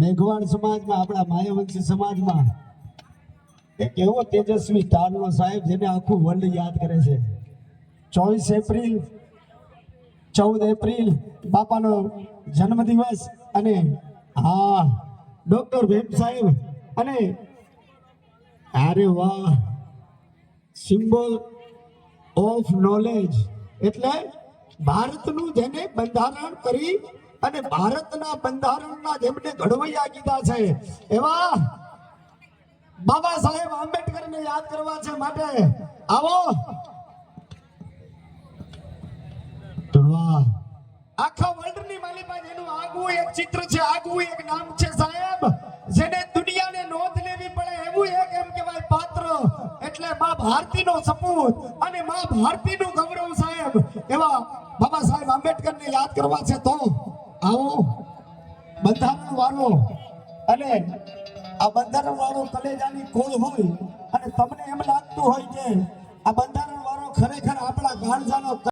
મેઘવાણ સમાજમાં આપણા માયાવંશી સમાજમાં એક એવો તેજસ્વી તારનો સાહેબ જેને આખું વર્લ્ડ યાદ કરે છે. 24 એપ્રિલ 14 એપ્રિલ બાપાનો જન્મદિવસ અને હા ડોક્ટર ભીમ સાહેબ અને અરે વાહ સિમ્બોલ ઓફ નોલેજ એટલે ભારતનું જેને બંધારણ કરી અને ભારતના બંધારણના જેમને ઘડવૈયા કીધા છે એવા બાબા સાહેબ આંબેડકરને યાદ કરવા છે. માટે આવો વાહ આખા વર્લ્ડની માલિકા જેનું આગવું એક ચિત્ર છે, આગવું એક નામ છે સાહેબ, જેને દુનિયાને નોંધ લેવી પડે એવું એક એમ કહેવાય પાત્ર એટલે માં ભારતીનો સપૂત અને માં ભારતીનું ગૌરવ સાહેબ એવા બાબા સાહેબ આંબેડકરને યાદ કરવા છે. તો આવો બંધારણ વાળો અને આ બંધારણ વાળો કલેજાની કોળ હોય અને તમને એમ લાગતું હોય કે આ બંધારણ વાળો ખરેખર આપણા ગાંજાનો